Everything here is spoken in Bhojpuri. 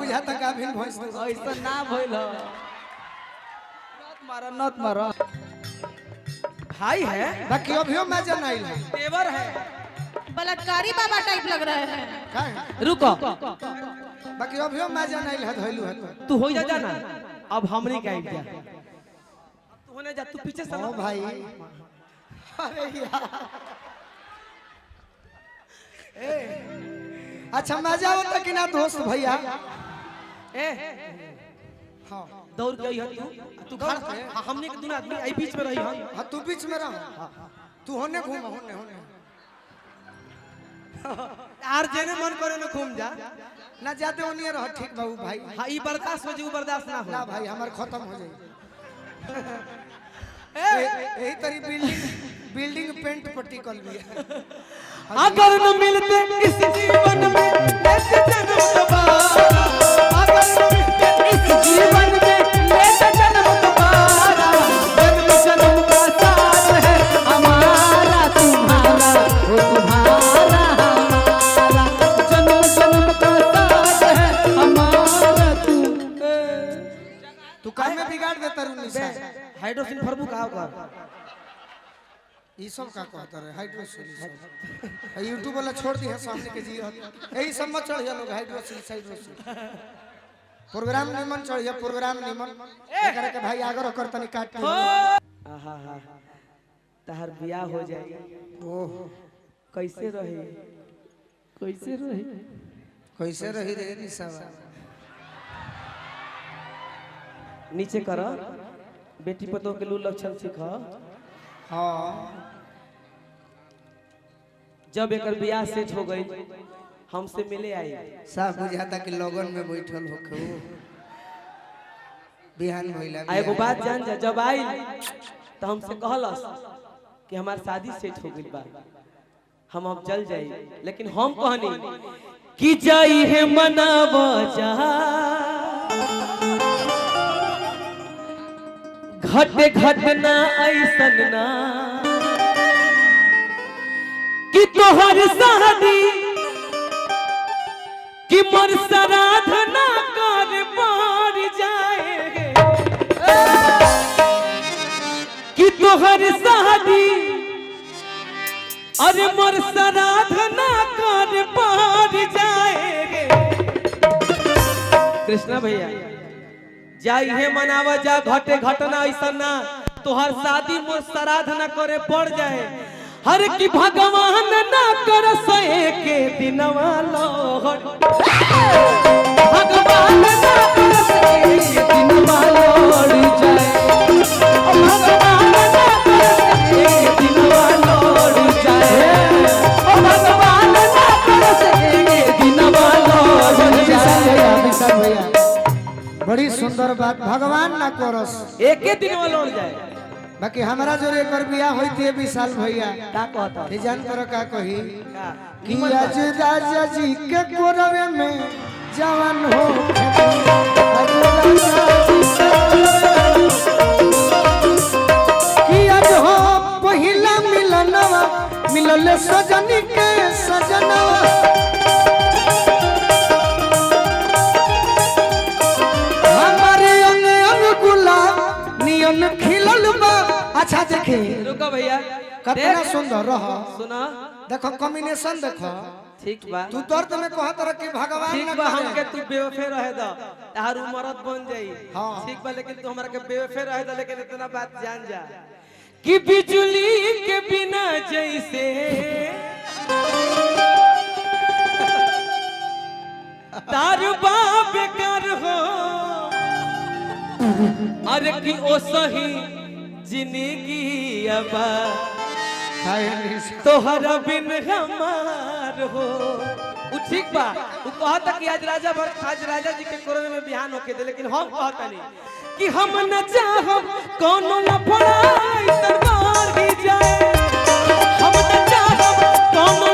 बुझाता का भिन भैंस ऐसा ना भइल नत मारो भाई है बाकी अभियो मजा नहीं है तेवर है बलात्कारी बाबा टाइप लग रहे हैं। का रुको बाकी अभियो मजा नहीं है धइलू है तू हो जा ना अब हमनी का जा तू होने जा तू पीछे से ओ भाई अरे यार ए अच्छा मजा होता कि ना दोस्त भैया ए हां दौड़ के आई तू खड़ा हमने के दोनों आदमी आई बीच में रही हम हां तू बीच में रह तू होने घूम होने यार जेने मन करे ना घूम जा ना जाते ओनिए रह ठीक बाबू भाई हां ई बर्दाश्त हो जे बर्दाश्त ना हो ना भाई हमार खत्म हो जाई यही तरी बिल्डिंग पेंट पट्टी कर लिया अगर न मिलते इस जीवन में लेते जन्म दोबारा अगर न मिलते इस जीवन में लेते जन्म दोबारा जन्म जन्म का साथ है हमारा तुम्हारा वो तुम्हारा हमारा जन्म जन्म का साथ है हमारा तू काम में बिगाड़ देता रू निशा हाइड्रोसिन फरबू का होगा ये सब का कहता रहे हाइड्रोसिन यूट्यूब वाला छोड़ दी है सामने के जी यही सब मत चढ़िया लोग हाइड्रोसिन प्रोग्राम निमन चढ़िया प्रोग्राम निमन एकरा के भाई आगर कर तनी काट के आहा हा तहर बियाह हो जाए ओह कैसे रही कैसे रही रे निशा नीचे कर बेटी पतोह के लू लक्षण सीख हां जब एकर बियाह सेट हो गई हमसे मिले आई साफ बुझाता कि लगन में बैठल होखे बिहान भइला एगो बात जान जा जब आई तो हमसे कहलस कि हमार शादी सेट हो गई बा हम अब चल जाई लेकिन हम कहनी कि जाई है मनाव जा घटे घटना ऐसन ना कि तोहर शादी कि मोर सराधना कर पार जाए कि तोहर शादी अरे मोर सराधना कर पार जाए कृष्णा भैया जाई है मनावा जा घटे घटना ऐसा ना तोहर शादी मोर सराधना करे पड़ जाए हर की भगवान ना कर सहे के दिनवा लौट भगवान ना कर सहे के दिनवा लौट जाए भगवान ना कर सहे के दिनवा लौट जाए भगवान ना कर सहे के दिनवा लौट जाए विशाल भैया बड़ी सुंदर बात भगवान ना करस एक ही दिन में लौट जाए बाकी हमारा जो एकर बियाह होती है विशाल भैया का कहता ये जान करो का कही का कि आज राजा जी के कोरवे में जवान हो कि आज हो पहिला मिलनवा मिलल सजनी के सजनवा हमारे अंग अंग गुलाब नियन खिलल बा अच्छा देखे रुको भैया कितना सुंदर रह सुना देखो कॉम्बिनेशन देखो ठीक बा तू तोर में कहत रह कि भगवान ठीक ना बा करे। हमके तू बेवफे रहे द तार उमरत बन जाई हाँ। ठीक बा लेकिन तू हमरा के बेवफे रहे द लेकिन इतना बात जान जा कि बिजली के बिना जैसे तार बा बेकार हो अरे कि ओ सही जिंदगी अबा तोहरा बिन हमार हो उ ठीक बा उ कहता कि आज राजा जी के कोरोना में बिहान होके दे लेकिन हम कहता नहीं कि हम न चाहब कोनो न पड़ाई तरवार ही जाए हम न चाहब कोनो